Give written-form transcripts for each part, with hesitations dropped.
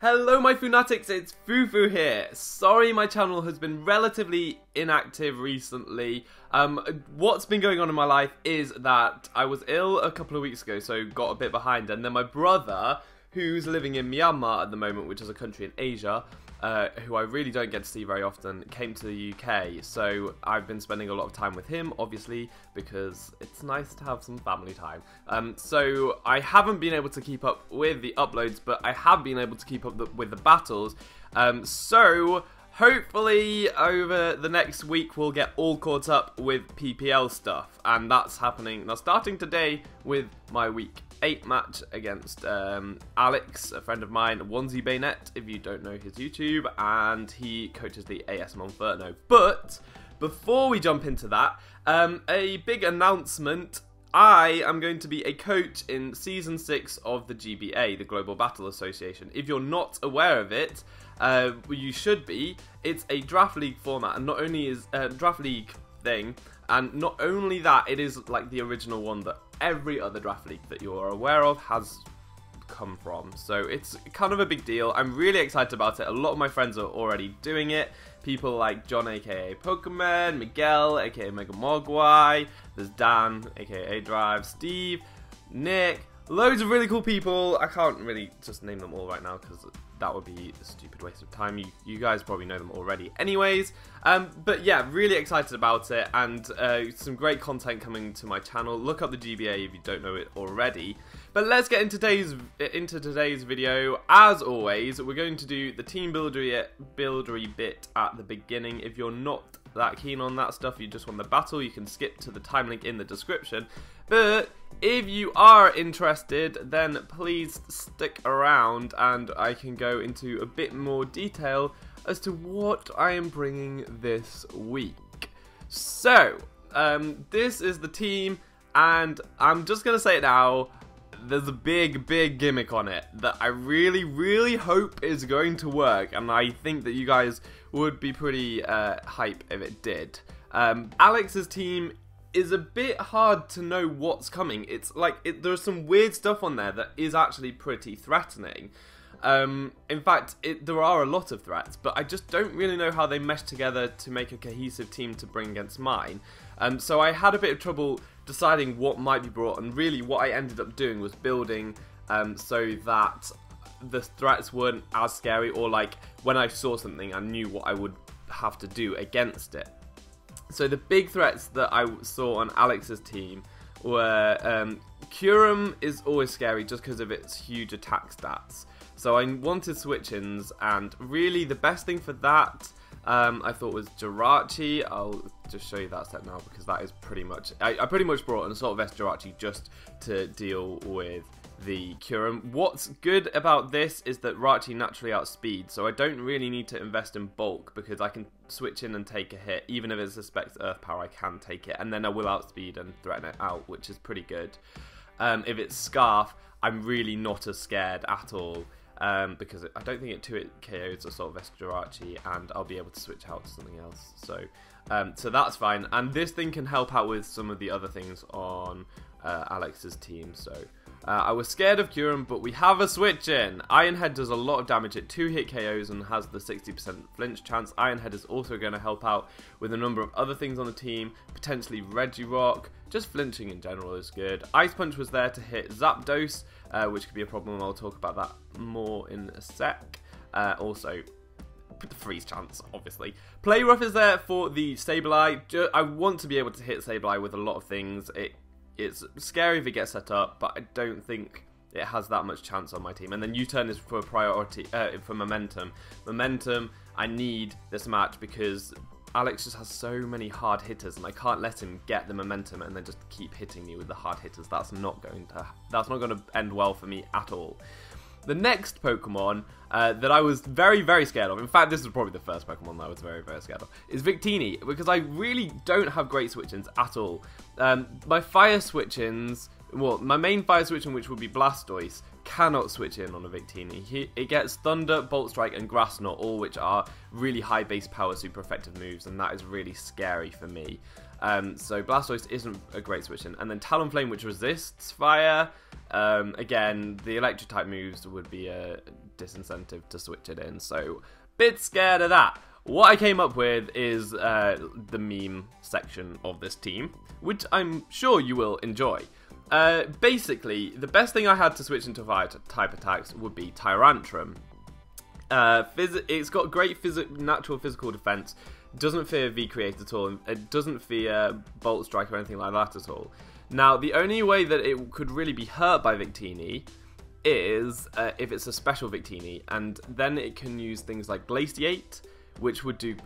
Hello my Foonatics, it's Fufu here. Sorry my channel has been relatively inactive recently. What's been going on in my life is that I was ill a couple of weeks ago, so got a bit behind, and then my brother, who's living in Myanmar at the moment, which is a country in Asia, who I really don't get to see very often, came to the UK, so I've been spending a lot of time with him, obviously, because it's nice to have some family time. So I haven't been able to keep up with the uploads, but I have been able to keep up with the battles, so hopefully over the next week we'll get all caught up with PPL stuff, and that's starting today with my week 8 match against Alex, a friend of mine, Onesie Bayonet, if you don't know his YouTube, and he coaches the AS Monferno. But before we jump into that, a big announcement. I am going to be a coach in Season 6 of the GBA, the Global Battle Association. If you're not aware of it, you should be. It's a draft league format, and not only is a draft league thing, and not only that, it is like the original one that every other draft league that you're aware of has come from. So it's kind of a big deal. I'm really excited about it. A lot of my friends are already doing it. People like John, aka Pokemon, Miguel, aka Mega Mogwai, there's Dan, aka Drive, Steve, Nick, loads of really cool people. I can't really just name them all right now because that would be a stupid waste of time. You guys probably know them already anyways. But yeah, really excited about it, and some great content coming to my channel. Look up the GBA if you don't know it already. But let's get into today's video. As always, we're going to do the team buildery bit at the beginning. If you're not that keen on that stuff, you just want the battle, you can skip to the time link in the description. But if you are interested, then please stick around and I can go into a bit more detail as to what I am bringing this week. So, this is the team, and I'm just going to say it now, there's a big gimmick on it that I really hope is going to work, and I think that you guys would be pretty hype if it did. Alex's team is a bit hard to know what's coming. It's like, there's some weird stuff on there that is actually pretty threatening. In fact, there are a lot of threats, but I just don't really know how they mesh together to make a cohesive team to bring against mine. So I had a bit of trouble deciding what might be brought, and really what I ended up doing was building so that the threats weren't as scary, or like when I saw something I knew what I would have to do against it. So the big threats that I saw on Alex's team were Curum is always scary just because of its huge attack stats. So I wanted switch-ins, and really the best thing for that I thought was Jirachi. I'll just show you that set now because that is pretty much... I pretty much brought an Assault Vest Jirachi just to deal with the Curum. What's good about this is that Rachi naturally outspeeds, so I don't really need to invest in bulk because I can switch in and take a hit. Even if it suspects Earth Power, I can take it, and then I will outspeed and threaten it out, which is pretty good. If it's Scarf, I'm really not as scared at all. Because I don't think it 2-hit KOs Assault Vest Jirachi, and I'll be able to switch out to something else. So that's fine. And this thing can help out with some of the other things on Alex's team. So I was scared of Curum, but we have a switch in. Ironhead does a lot of damage at 2-hit KOs and has the 60% flinch chance. Ironhead is also going to help out with a number of other things on the team, potentially Regirock. Just flinching in general is good. Ice Punch was there to hit Zapdos, which could be a problem. I'll talk about that more in a sec. Also, the freeze chance, obviously. Play Rough is there for the Sableye. I want to be able to hit Sableye with a lot of things. It's scary if it gets set up, but I don't think it has that much chance on my team. And then U-turn is for priority, for momentum. Momentum, I need this match because Alex just has so many hard hitters, and I can't let him get the momentum and then just keep hitting me with the hard hitters. That's not going to end well for me at all. The next Pokemon that I was very scared of, in fact this was probably the first Pokemon that I was very scared of, is Victini, because I really don't have great switch-ins at all. My fire switch-ins well, my main fire switching, which would be Blastoise, cannot switch in on a Victini. It gets Thunder, Bolt Strike, and Grass Knot, all which are really high base power, super effective moves, and that is really scary for me. So Blastoise isn't a great switch in. And then Talonflame, which resists fire. Again, the electric type moves would be a disincentive to switch it in, so bit scared of that. What I came up with is the meme section of this team, which I'm sure you will enjoy. Basically, the best thing I had to switch into fire type attacks would be Tyrantrum. It's got great natural physical defense, doesn't fear V-Create at all, it doesn't fear Bolt Strike or anything like that at all. Now, the only way that it could really be hurt by Victini is if it's a special Victini, and then it can use things like Glaciate, which would do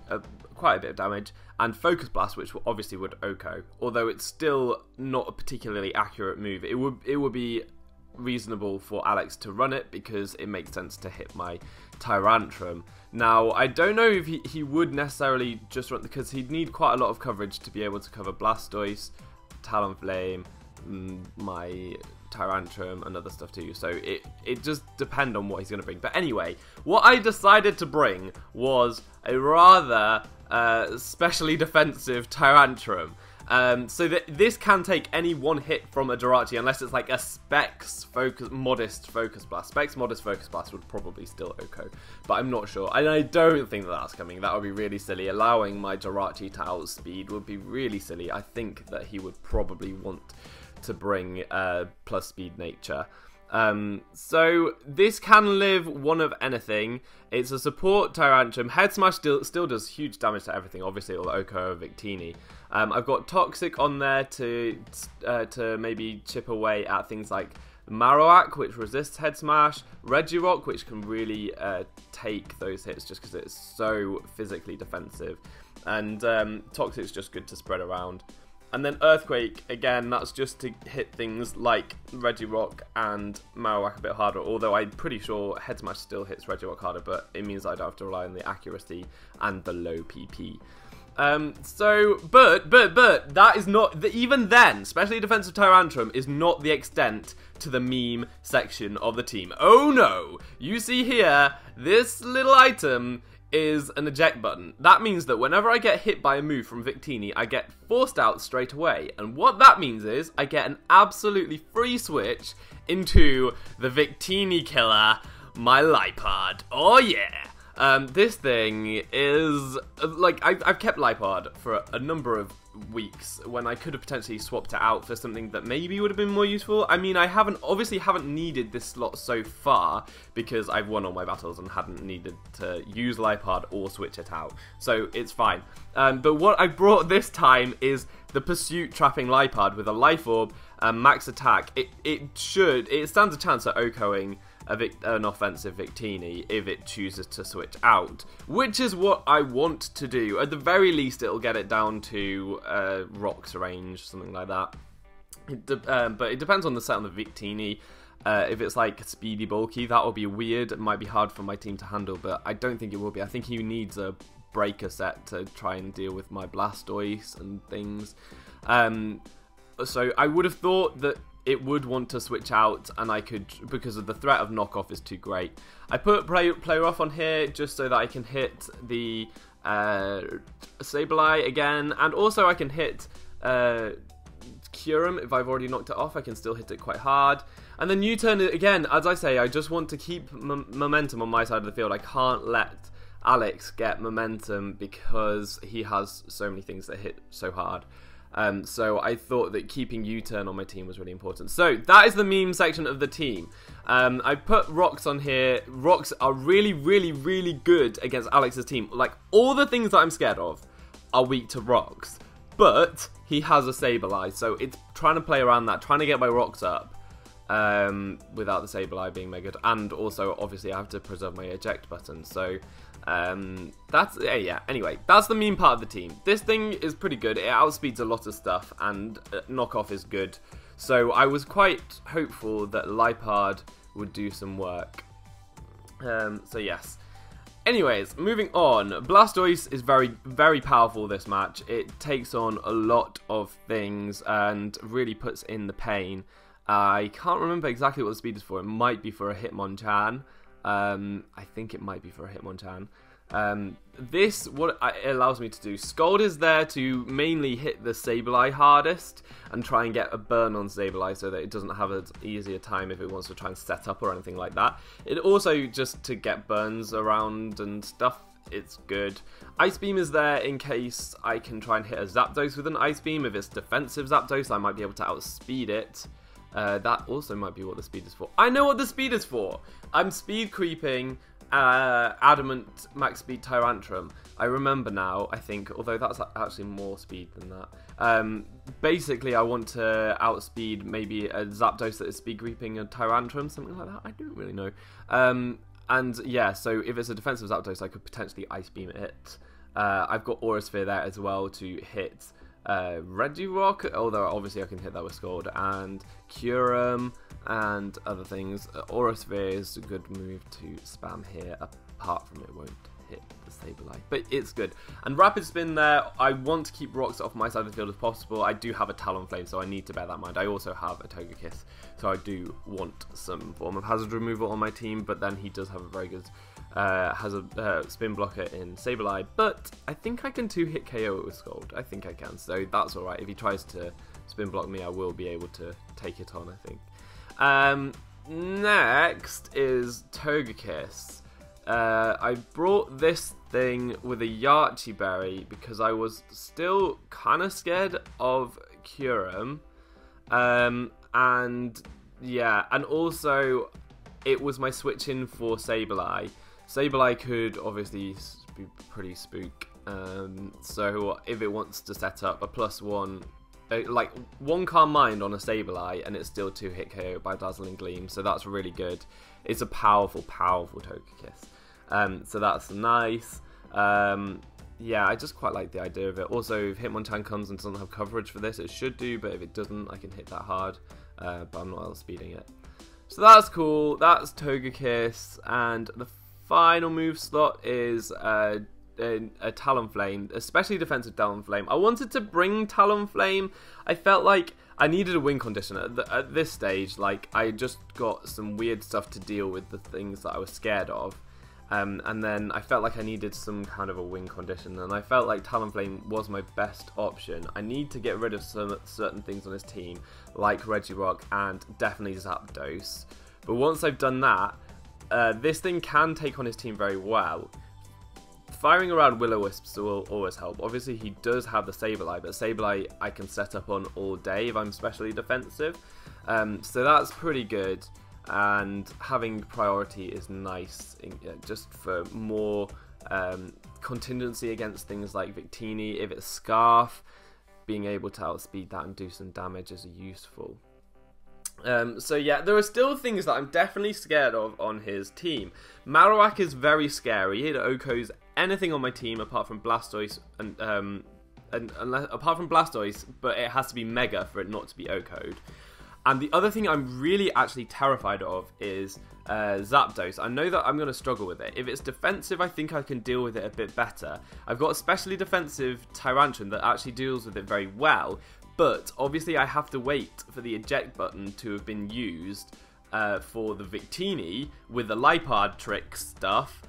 quite a bit of damage, and Focus Blast, which obviously would OHKO, although it's still not a particularly accurate move. It would be reasonable for Alex to run it because it makes sense to hit my Tyrantrum. Now, I don't know if he would necessarily just run, because he'd need quite a lot of coverage to be able to cover Blastoise, Talonflame, my Tyrantrum, and other stuff too, so it just depends on what he's going to bring. But anyway, what I decided to bring was a rather specially defensive Tyrantrum. So that this can take any one hit from a Jirachi, unless it's like a Specs modest Focus Blast. Specs modest Focus Blast would probably still OHKO, but I'm not sure. And I don't think that that's coming. That would be really silly. Allowing my Jirachi to outspeed would be really silly. I think that he would probably want to bring plus speed nature. So this can live one of anything. It's a support Tyrantrum. Head Smash still does huge damage to everything. Obviously, it'll OHKO Victini. I've got Toxic on there to maybe chip away at things like Marowak, which resists Head Smash, Regirock, which can really take those hits just because it's so physically defensive, and Toxic's just good to spread around. And then Earthquake, again, that's just to hit things like Regirock and Marowak a bit harder, although I'm pretty sure Head Smash still hits Regirock harder, but it means I don't have to rely on the accuracy and the low PP. But that is not, even then, especially defensive Tyrantrum is not the extent to the meme section of the team. Oh no! You see here, this little item is an eject button. That means that whenever I get hit by a move from Victini, I get forced out straight away. And what that means is I get an absolutely free switch into the Victini killer, my Lipard. Oh yeah! This thing is, like, I've kept Lipard for a number of weeks when I could have potentially swapped it out for something that maybe would have been more useful. I mean, I obviously haven't needed this slot so far because I've won all my battles and hadn't needed to use Lipard or switch it out, so it's fine. But what I brought this time is the Pursuit Trapping Lipard with a Life Orb and max attack. It stands a chance at OHKOing an offensive Victini if it chooses to switch out, which is what I want to do. At the very least, it'll get it down to Rock's range, something like that. But it depends on the set on the Victini. If it's like speedy bulky, that will be weird. It might be hard for my team to handle, but I don't think it will be. I think he needs a breaker set to try and deal with my Blastoise and things. So I would have thought that it would want to switch out, and I could, because of the threat of knockoff is too great. I put Player Off on here just so that I can hit the Sableye again, and also I can hit Kyurem if I've already knocked it off. I can still hit it quite hard. And then U-turn, again, as I say, I just want to keep momentum on my side of the field. I can't let Alex get momentum because he has so many things that hit so hard. So I thought that keeping U-turn on my team was really important. So that is the meme section of the team. I put Rocks on here. Rocks are really, really, really good against Alex's team. Like, all the things that I'm scared of are weak to Rocks. But he has a Sableye, so it's trying to play around that, trying to get my Rocks up without the Sableye being mega good. And also, obviously, I have to preserve my eject button. So that's, yeah, anyway, that's the meme part of the team. This thing is pretty good. It outspeeds a lot of stuff, and knockoff is good. So I was quite hopeful that Lipard would do some work. So yes. Anyways, moving on. Blastoise is very, very powerful this match. It takes on a lot of things and really puts in the pain. I can't remember exactly what the speed is for. It might be for a Hitmonchan. I think it might be for a Hitmonchan. What it allows me to do, Scald is there to mainly hit the Sableye hardest and try and get a burn on Sableye so that it doesn't have an easier time if it wants to try and set up or anything like that. It also just to get burns around and stuff, it's good. Ice Beam is there in case I can try and hit a Zapdos with an Ice Beam. If it's defensive Zapdos, I might be able to outspeed it. That also might be what the speed is for. I know what the speed is for! I'm speed creeping Adamant Max Speed Tyrantrum. I remember now, I think, although that's actually more speed than that. Basically, I want to outspeed maybe a Zapdos that is speed creeping a Tyrantrum, something like that. I don't really know. And yeah, so if it's a defensive Zapdos, I could potentially Ice Beam it. I've got Aura Sphere there as well to hit Regirock, although obviously I can hit that with Scald, and Kyurem, and other things. Aura Sphere is a good move to spam here, apart from it won't hit the Sableye, but it's good. And Rapid Spin there, I want to keep rocks off my side of the field as possible. I do have a Talonflame, so I need to bear that in mind. I also have a Togekiss, so I do want some form of hazard removal on my team, but then he does have a very good hazard spin blocker in Sableye, but I think I can 2-hit KO it with Scald. I think I can, so that's alright. If he tries to spin block me, I will be able to take it on, I think. Next is Togekiss. I brought this thing with a Yachi Berry because I was still kind of scared of Kyurem. And yeah, and also it was my switch in for Sableye. Sableye could obviously be pretty spook. So if it wants to set up a +1, like 1 Calm Mind on a Sableye, and it's still 2-hit KO by Dazzling Gleam, so that's really good. It's a powerful, powerful Togekiss. So that's nice. Yeah, I just quite like the idea of it. Also, if Hitmonchan comes and doesn't have coverage for this, it should do, but if it doesn't, I can hit that hard. But I'm not outspeeding it. So that's cool. That's Togekiss, and the final move slot is a Talonflame, especially defensive Talonflame. I wanted to bring Talonflame. I felt like I needed a win condition at this stage. Like, I just got some weird stuff to deal with, the things that I was scared of. And then I felt like I needed some kind of a win condition, and I felt like Talonflame was my best option. I need to get rid of some certain things on his team, like Regirock and definitely Zapdos. But once I've done that, this thing can take on his team very well. Firing around Will-O-Wisps will always help. Obviously, he does have the Sableye, but Sableye I can set up on all day if I'm specially defensive. So that's pretty good. And having priority is nice, just for more contingency against things like Victini. If it's Scarf, being able to outspeed that and do some damage is useful. So yeah, there are still things that I'm definitely scared of on his team. Marowak is very scary. It OHKOs anything on my team apart from Blastoise, apart from Blastoise, but it has to be Mega for it not to be OHKO'd. And the other thing I'm really actually terrified of is Zapdos. I know that I'm going to struggle with it. If it's defensive, I think I can deal with it a bit better. I've got a specially defensive Tyrantrum that actually deals with it very well, but obviously I have to wait for the eject button to have been used for the Victini with the Lipard trick stuff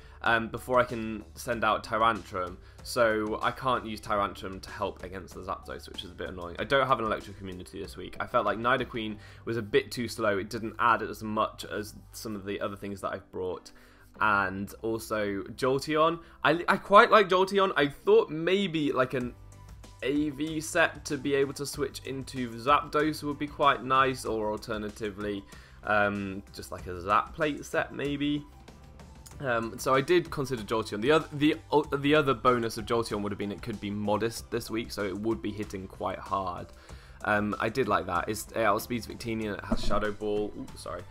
before I can send out Tyrantrum. So I can't use Tyrantrum to help against the Zapdos, which is a bit annoying. I don't have an Electric Immunity this week. I felt like Nidoqueen was a bit too slow. It didn't add as much as some of the other things that I've brought. And also Jolteon. I quite like Jolteon. I thought maybe like an AV set to be able to switch into Zapdos would be quite nice, or alternatively just like a Zap Plate set maybe. So I did consider Jolteon. The other bonus of Jolteon would have been it could be modest this week, so it would be hitting quite hard. I did like that. It outspeeds Victini and it has Shadow Ball. Ooh, sorry.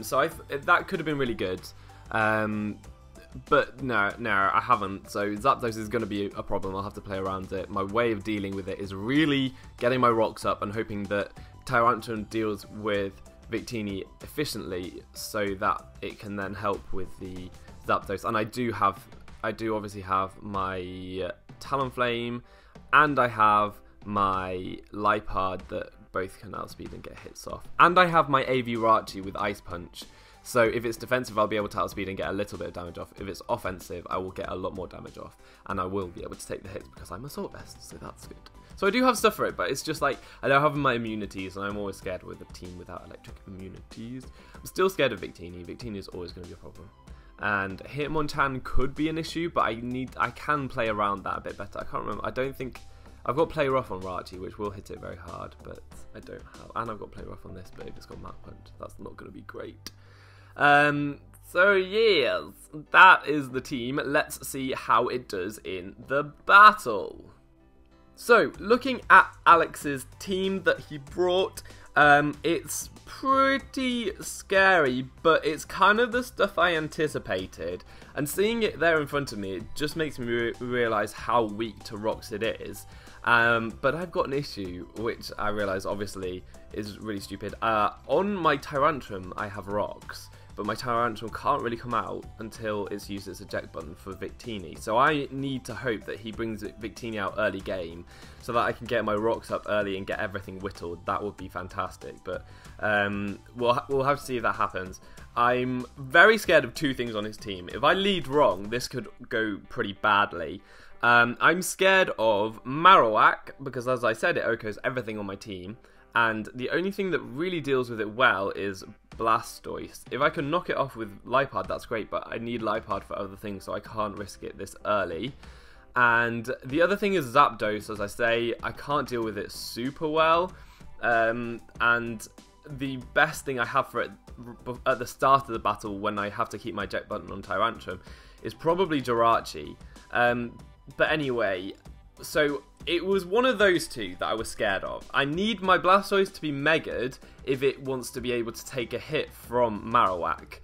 So that could have been really good. But no, I haven't. So Zapdos is going to be a problem. I'll have to play around it. My way of dealing with it is really getting my rocks up and hoping that Tyrantrum deals with Victini efficiently so that it can then help with the Zapdos. And I do obviously have my Talonflame, and I have my Lipard that both can outspeed and get hits off. And I have my AV Rachi with Ice Punch. So if it's defensive, I'll be able to outspeed and get a little bit of damage off. If it's offensive, I will get a lot more damage off. And I will be able to take the hits because I'm Assault Vest, so that's good. So I do have stuff for it, but it's just like, I don't have my immunities, and I'm always scared with a team without electric immunities. I'm still scared of Victini. Victini is always going to be a problem. And Hitmonchan could be an issue, but I can play around that a bit better. I can't remember. I don't think... I've got Play Rough on Rachi, which will hit it very hard, but I don't have... And I've got Play Rough on this, but if it's got Map Punch, that's not going to be great. So yes, that is the team. Let's see how it does in the battle. So, looking at Alex's team that he brought, it's pretty scary, but it's kind of the stuff I anticipated. And seeing it there in front of me, it just makes me realise how weak to rocks it is. But I've got an issue, which I realise obviously is really stupid. On my Tyrantrum, I have rocks, but my Tyrantrum can't really come out until it's used its eject button for Victini. So I need to hope that he brings Victini out early game so that I can get my rocks up early and get everything whittled. That would be fantastic, but we'll have to see if that happens. I'm very scared of two things on his team. If I lead wrong, this could go pretty badly. I'm scared of Marowak because, as I said, it OHKOs everything on my team. And the only thing that really deals with it well is Blastoise. If I can knock it off with Liepard, that's great, but I need Liepard for other things, so I can't risk it this early. And the other thing is Zapdos, as I say, I can't deal with it super well. And the best thing I have for it at the start of the battle, when I have to keep my eject button on Tyrantrum, is probably Jirachi. But anyway, so it was one of those two that I was scared of. I need my Blastoise to be Mega'd if it wants to be able to take a hit from Marowak.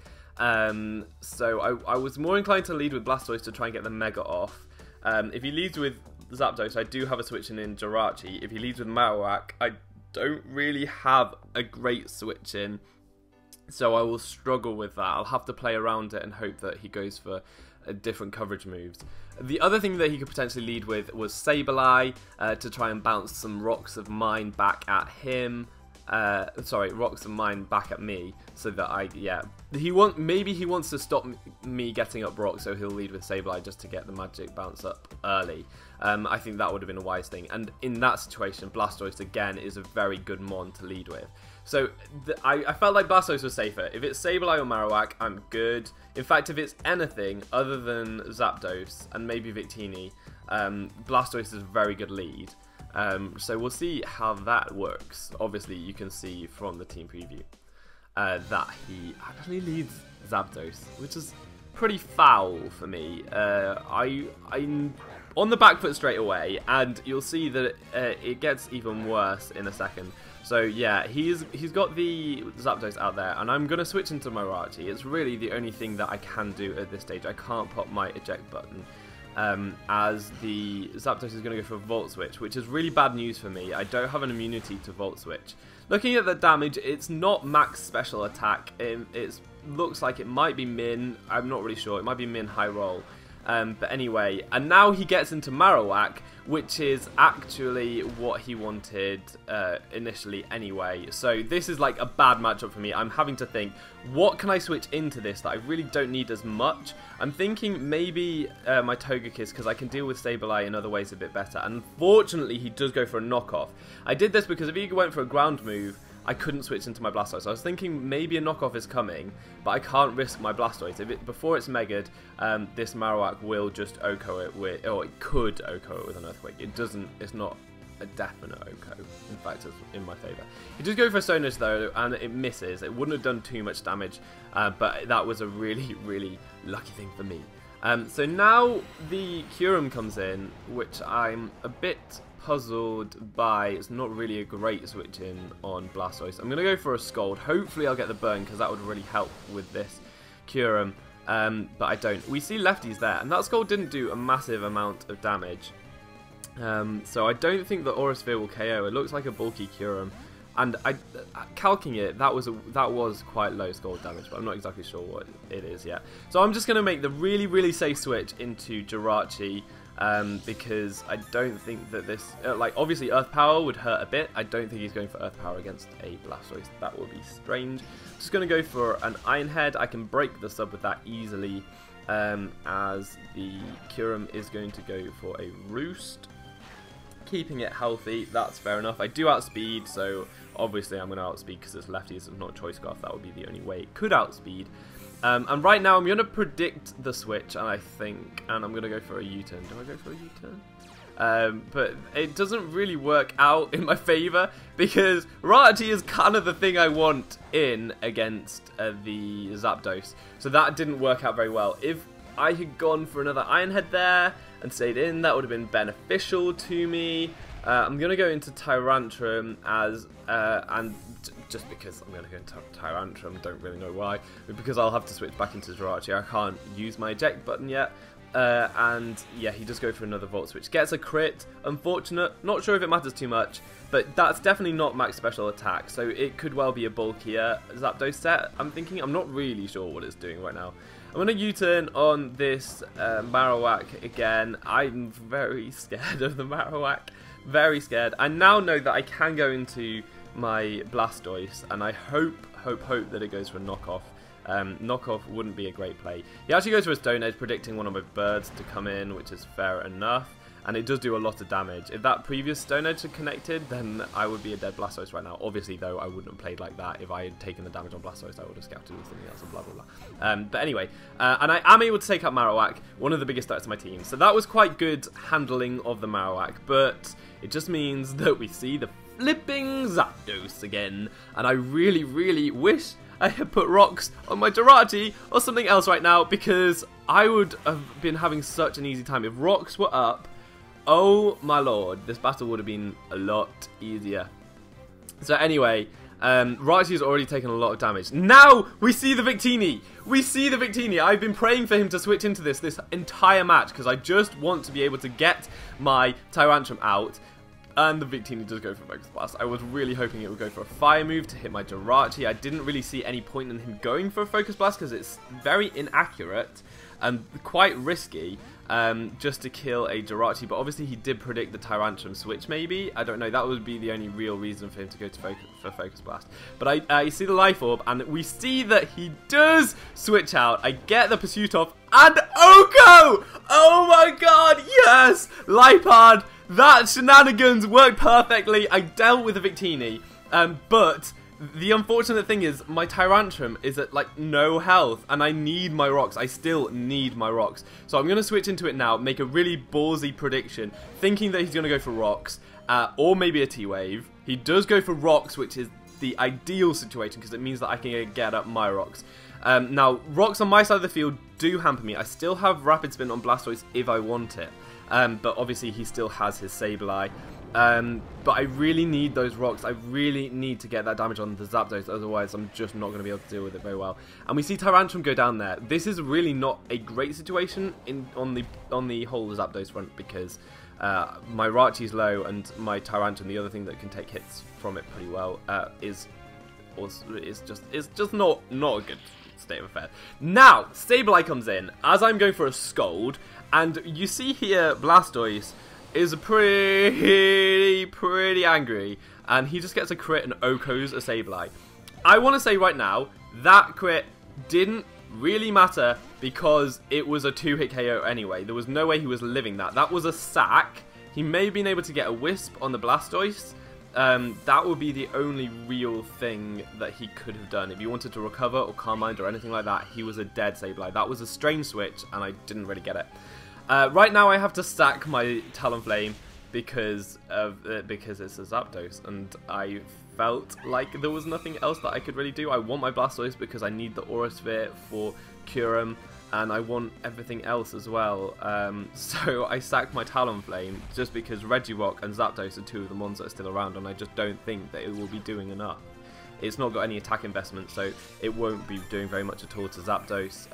So I was more inclined to lead with Blastoise to try and get the Mega off. If he leads with Zapdos, I do have a switch in Jirachi. If he leads with Marowak, I don't really have a great switch in. So I will struggle with that. I'll have to play around it and hope that he goes for different coverage moves. The other thing that he could potentially lead with was Sableye to try and bounce some rocks of mine back at him. Rocks of mine back at me, so that maybe he wants to stop me getting up rocks, so he'll lead with Sableye just to get the magic bounce up early. I think that would have been a wise thing, and in that situation, Blastoise again is a very good mon to lead with. So I felt like Blastoise was safer. If it's Sableye or Marowak, I'm good. In fact, if it's anything other than Zapdos and maybe Victini, Blastoise is a very good lead. So we'll see how that works. Obviously, you can see from the team preview that he actually leads Zapdos, which is pretty foul for me. I'm on the back foot straight away, and you'll see that it gets even worse in a second. So yeah, he's got the Zapdos out there, and I'm going to switch into my Rachi. It's really the only thing that I can do at this stage. I can't pop my eject button. As the Zapdos is going to go for a Volt Switch, which is really bad news for me. I don't have an immunity to Volt Switch. Looking at the damage, it's not max special attack. It looks like it might be min. I'm not really sure. It might be min high roll. But anyway, and now he gets into Marowak, which is actually what he wanted initially anyway. So this is like a bad matchup for me. I'm having to think, what can I switch into this that I really don't need as much? I'm thinking maybe my Togekiss, because I can deal with Sableye in other ways a bit better. Unfortunately, he does go for a knockoff. I did this because if he went for a ground move, I couldn't switch into my Blastoise. I was thinking maybe a knockoff is coming, but I can't risk my Blastoise. Before it's Mega'd, this Marowak will just OHKO it with, or it could OHKO it with an Earthquake. It's not a definite OHKO. In fact, it's in my favour. It does go for a Sonos though, and it misses. It wouldn't have done too much damage, but that was a really, really lucky thing for me. So now the Kyurem comes in, which I'm a bit puzzled by. It's not really a great switch in on Blastoise. I'm going to go for a Scald. Hopefully I'll get the burn, because that would really help with this Kyurem, but I don't. We see lefties there, and that Scald didn't do a massive amount of damage, so I don't think the Aura Sphere will KO. It looks like a bulky Kyurem, and calcing it, that was quite low Scald damage, but I'm not exactly sure what it is yet. So I'm just going to make the really, really safe switch into Jirachi. because I don't think that this, like, obviously Earth Power would hurt a bit. I don't think he's going for Earth Power against a Blastoise. That would be strange. Just going to go for an Iron Head. I can break the sub with that easily, as the Kyurem is going to go for a Roost. Keeping it healthy, that's fair enough. I do outspeed, so obviously I'm going to outspeed because it's lefties, it's not Choice Scarf. That would be the only way it could outspeed. And right now I'm going to predict the switch, and I'm going to go for a U-turn. Do I go for a U-turn? But it doesn't really work out in my favour, because Rarity is kind of the thing I want in against the Zapdos. So that didn't work out very well. If I had gone for another Iron Head there and stayed in, that would have been beneficial to me. I'm going to go into Tyrantrum as, just because I'm going to go into Tyrantrum, don't really know why, but because I'll have to switch back into Jirachi, I can't use my eject button yet. And yeah, he does go for another Volt Switch. Gets a crit, unfortunate, not sure if it matters too much, but that's definitely not max special attack, so it could well be a bulkier Zapdos set, I'm thinking. I'm not really sure what it's doing right now. I'm going to U-turn on this Marowak again. I'm very scared of the Marowak. Very scared. I now know that I can go into my Blastoise, and I hope that it goes for a knockoff. Knockoff wouldn't be a great play. He actually goes for a Stone Edge, predicting one of my birds to come in, which is fair enough. And it does do a lot of damage. If that previous Stone Edge had connected, then I would be a dead Blastoise right now. Obviously, though, I wouldn't have played like that. If I had taken the damage on Blastoise, I would have scouted with something else and blah, blah, blah. But anyway, and I am able to take out Marowak, one of the biggest threats of my team. So that was quite good handling of the Marowak, but it just means that we see the flipping Zapdos again. And I really, really wish I had put rocks on my Jirachi or something else right now, because I would have been having such an easy time. If rocks were up, oh my lord, this battle would have been a lot easier. So anyway, Raichu has already taken a lot of damage. Now we see the Victini. We see the Victini. I've been praying for him to switch into this entire match, because I just want to be able to get my Tyrantrum out. And the Victini does go for Focus Blast. I was really hoping it would go for a Fire move to hit my Jirachi. I didn't really see any point in him going for a Focus Blast, because it's very inaccurate and quite risky, just to kill a Jirachi. But obviously he did predict the Tyrantrum switch, maybe. I don't know. That would be the only real reason for him to go to Focus Blast. But I see the Life Orb, and we see that he does switch out. I get the Pursuit off, and Oko! Oh my god, yes! Lipard! That shenanigans worked perfectly. I dealt with the Victini, but the unfortunate thing is my Tyrantrum is at like no health, and I need my rocks. I still need my rocks. So I'm going to switch into it now, make a really ballsy prediction, thinking that he's going to go for rocks, or maybe a T-Wave. He does go for rocks, which is the ideal situation, because it means that I can get up my rocks. Now, rocks on my side of the field do hamper me. I still have Rapid Spin on Blastoise if I want it. But obviously he still has his Sableye. But I really need those rocks. I really need to get that damage on the Zapdos, otherwise I'm just not going to be able to deal with it very well. And we see Tyrantrum go down there. This is really not a great situation on the whole Zapdos front, because my Raichu's low, and my Tyrantrum, the other thing that can take hits from it pretty well, is just not a good state of affairs. Now, Sableye comes in as I'm going for a Scold, and you see here Blastoise is pretty angry, and he just gets a crit and Oko's a Sableye. I want to say right now, that crit didn't really matter, because it was a 2-hit KO anyway. There was no way he was living that. That was a sack. He may have been able to get a Wisp on the Blastoise. That would be the only real thing that he could have done. If he wanted to recover or Calm Mind or anything like that, he was a dead Sableye. That was a strange switch, and I didn't really get it. Right now I have to stack my Talonflame because it's a Zapdos, and I felt like there was nothing else that I could really do. I want my Blastoise because I need the Aura Sphere for Kyurem, and I want everything else as well. So I sacked my Talonflame just because Regirock and Zapdos are two of the ones that are still around, and I just don't think that it will be doing enough. It's not got any attack investment, so it won't be doing very much at all to Zapdos.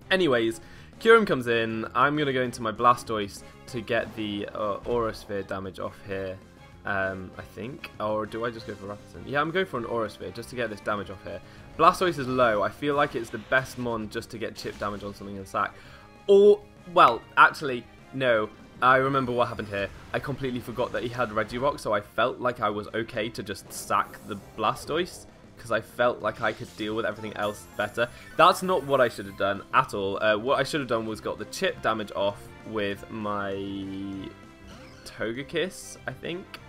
Anyways, Kyurem comes in. I'm going to go into my Blastoise to get the Aura Sphere damage off here, I think. Or do I just go for Rapid Spin? Yeah, I'm going for an Aura Sphere just to get this damage off here. Blastoise is low. I feel like it's the best mon just to get chip damage on something and sack. Or, well, actually, no, I remember what happened here. I completely forgot that he had Regirock, so I felt like I was okay to just sack the Blastoise, because I felt like I could deal with everything else better. That's not what I should have done at all. What I should have done was got the chip damage off with my Togekiss, I think,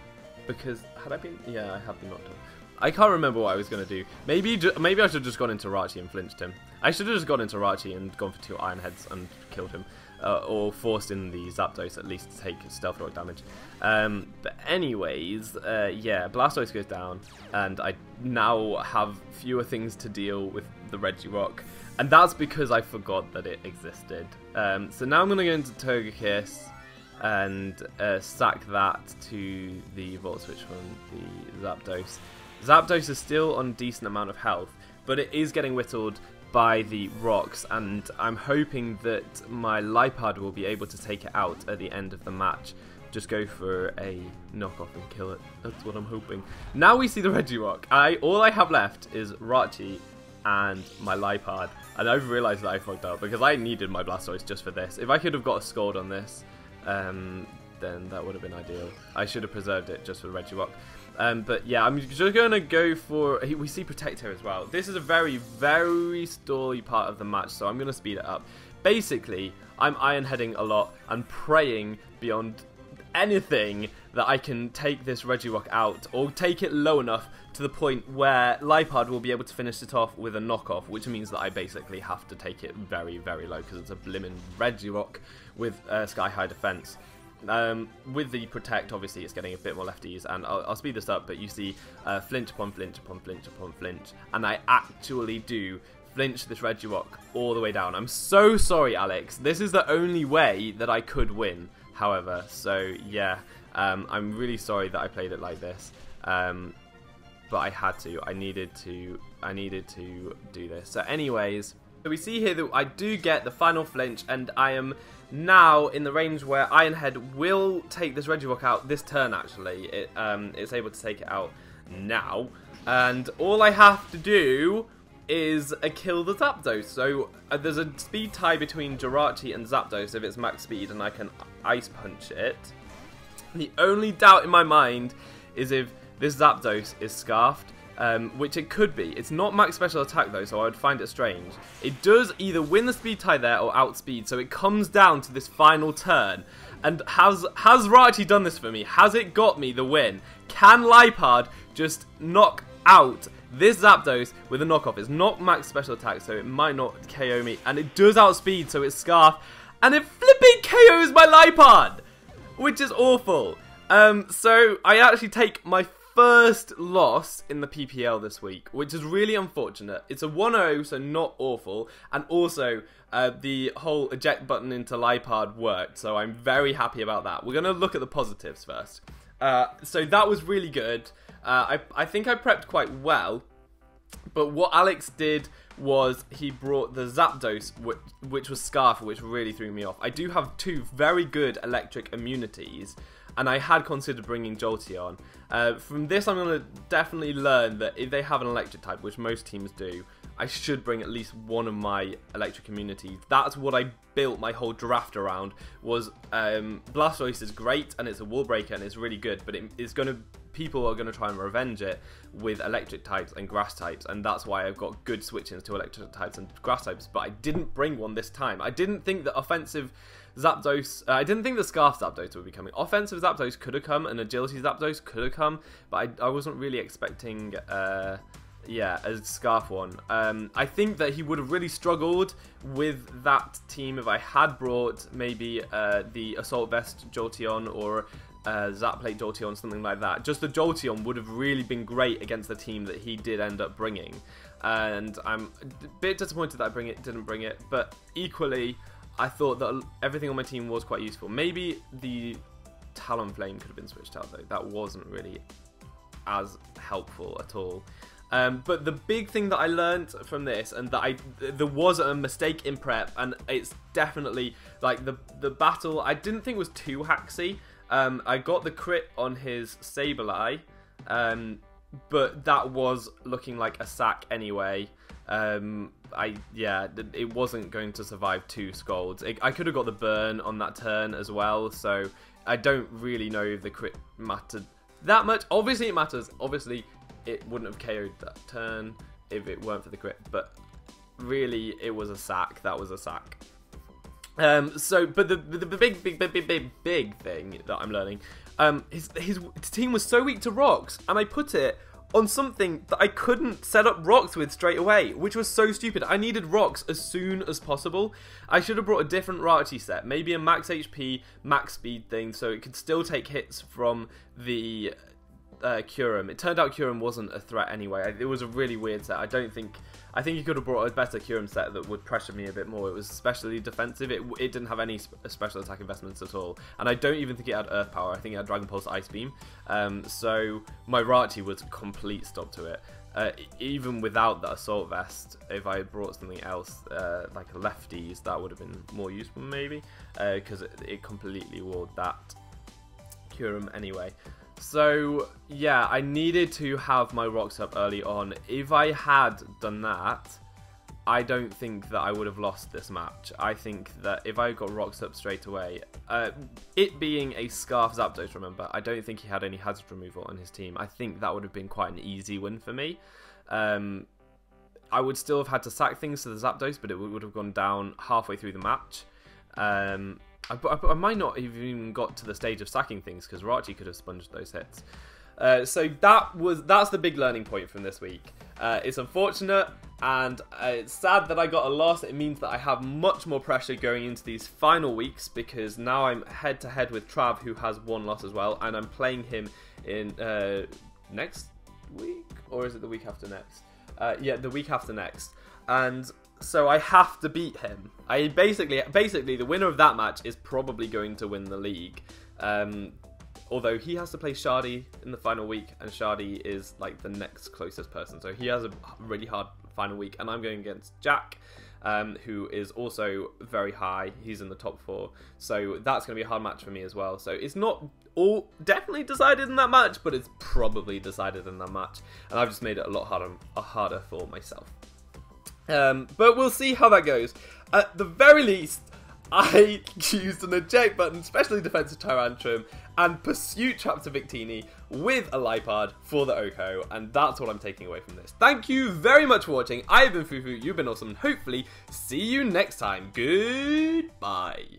because had I been... yeah, I have been knocked off. I can't remember what I was going to do. Maybe I should have just gone into Rachi and flinched him. I should have just gone into Rachi and gone for 2 Iron Heads and killed him. Or forced in the Zapdos at least to take Stealth Rock damage. But anyways, yeah, Blastoise goes down, and I now have fewer things to deal with the Regirock. And that's because I forgot that it existed. So now I'm going to go into Togekiss and sack that to the Volt Switch from the Zapdos. Zapdos is still on a decent amount of health, but it is getting whittled by the rocks, and I'm hoping that my Liepard will be able to take it out at the end of the match. Just go for a knockoff and kill it. That's what I'm hoping. Now we see the Regirock. All I have left is Rachi and my Liepard, and I've realised that I fucked up because I needed my Blastoise just for this. If I could have got a Scald on this, then that would have been ideal. I should have preserved it just for Regirock. But yeah, I'm just going to go for... we see Protect here as well. This is a very, very stally part of the match, so I'm going to speed it up. Basically, I'm Iron Heading a lot and praying beyond anything that I can take this Regirock out, or take it low enough to the point where Liepard will be able to finish it off with a knockoff, which means that I basically have to take it very, very low, because it's a blimmin' Regirock with Sky High Defense. With the Protect, obviously, it's getting a bit more lefties, and I'll speed this up, but you see flinch upon flinch upon flinch upon flinch, and I actually do flinch this Regirock all the way down. I'm so sorry, Alex. This is the only way that I could win, however, so yeah, I'm really sorry that I played it like this, but I had to. I needed to do this. So anyways, so we see here that I do get the final flinch, and I am now in the range where Iron Head will take this Regirock out this turn. Actually, it's able to take it out now, and all I have to do is kill the Zapdos. So there's a speed tie between Jirachi and Zapdos if it's max speed, and I can Ice Punch it. The only doubt in my mind is if this Zapdos is Scarfed, which it could be. It's not max special attack though, so I would find it strange. It does either win the speed tie there or outspeed, so it comes down to this final turn. And has Rachi done this for me? Has it got me the win? Can Liepard just knock out this Zapdos with a knockoff? It's not max special attack, so it might not KO me. And it does outspeed, so it's Scarf. And it flipping KOs my Liepard, which is awful. So I actually take my first loss in the PPL this week, which is really unfortunate. It's a 1-0, so not awful, and also the whole eject button into Liepard worked, so I'm very happy about that. We're going to look at the positives first. So that was really good. I think I prepped quite well, but what Alex did was he brought the Zapdos, which was Scarf, which really threw me off. I do have 2 very good electric immunities, and I had considered bringing Jolteon. From this, I'm going to definitely learn that if they have an electric type, which most teams do, I should bring at least one of my electric immunities. That's what I built my whole draft around, was Blastoise is great, and it's a wall breaker, and it's really good, but people are going to try and revenge it with electric types and grass types, and that's why I've got good switch-ins to electric types and grass types, but I didn't bring one this time. I didn't think that offensive Zapdos, I didn't think the Scarf Zapdos would be coming. Offensive Zapdos could have come, and Agility Zapdos could have come, but I wasn't really expecting, yeah, a Scarf one. I think that he would have really struggled with that team if I had brought maybe the Assault Vest Jolteon or Zap Plate Jolteon, something like that. Just the Jolteon would have really been great against the team that he did end up bringing. And I'm a bit disappointed that I didn't bring it, but equally, I thought that everything on my team was quite useful. Maybe the Talonflame could have been switched out though. That wasn't really as helpful at all. But the big thing that I learned from this, and that there was a mistake in prep, and it's definitely like the battle I didn't think was too hacksy. I got the crit on his Sableye, but that was looking like a sack anyway. yeah, it wasn't going to survive 2 Scalds. I could have got the burn on that turn as well, so I don't really know if the crit mattered that much. Obviously it matters. Obviously it wouldn't have KO'd that turn if it weren't for the crit, but really it was a sack. That was a sack. But the big thing that I'm learning, his team was so weak to rocks, and I put it on something that I couldn't set up rocks with straight away, which was so stupid. I needed rocks as soon as possible. I should have brought a different Rachi set, maybe a max HP, max speed thing, so it could still take hits from the Curum. It turned out Curum wasn't a threat anyway. It was a really weird set. I think you could have brought a better Curum set that would pressure me a bit more. It was especially defensive. It didn't have any special attack investments at all. And I don't even think it had Earth Power. I think it had Dragon Pulse Ice Beam. So my Rachi was a complete stop to it. Even without that Assault Vest, if I had brought something else, like a Lefties, that would have been more useful maybe. Because it completely walled that Curum anyway. So, yeah, I needed to have my rocks up early on. If I had done that, I don't think that I would have lost this match. I think that if I got rocks up straight away, it being a Scarf Zapdos, remember, I don't think he had any hazard removal on his team. I think that would have been quite an easy win for me. I would still have had to sack things to the Zapdos, but it would have gone down halfway through the match. I might not have even got to the stage of sacking things because Rachi could have sponged those hits. So that's the big learning point from this week. It's unfortunate and it's sad that I got a loss. It means that I have much more pressure going into these final weeks because now I'm head to head with Trav, who has 1 loss as well, and I'm playing him in next week, or is it the week after next? Yeah, the week after next. And so I have to beat him. I basically the winner of that match is probably going to win the league. Although he has to play Shardy in the final week, and Shardy is like the next closest person. So he has a really hard final week, and I'm going against Jack, who is also very high. He's in the top 4. So that's going to be a hard match for me as well. So it's not all definitely decided in that match, but it's probably decided in that match. And I've just made it a lot harder for myself. But we'll see how that goes. At the very least, I used an eject button, specially defensive Tyrantrum, and Pursuit Trap to Victini with a Lipard for the Oko, and that's what I'm taking away from this. Thank you very much for watching. I have been Fufu, you've been awesome, and hopefully see you next time. Goodbye.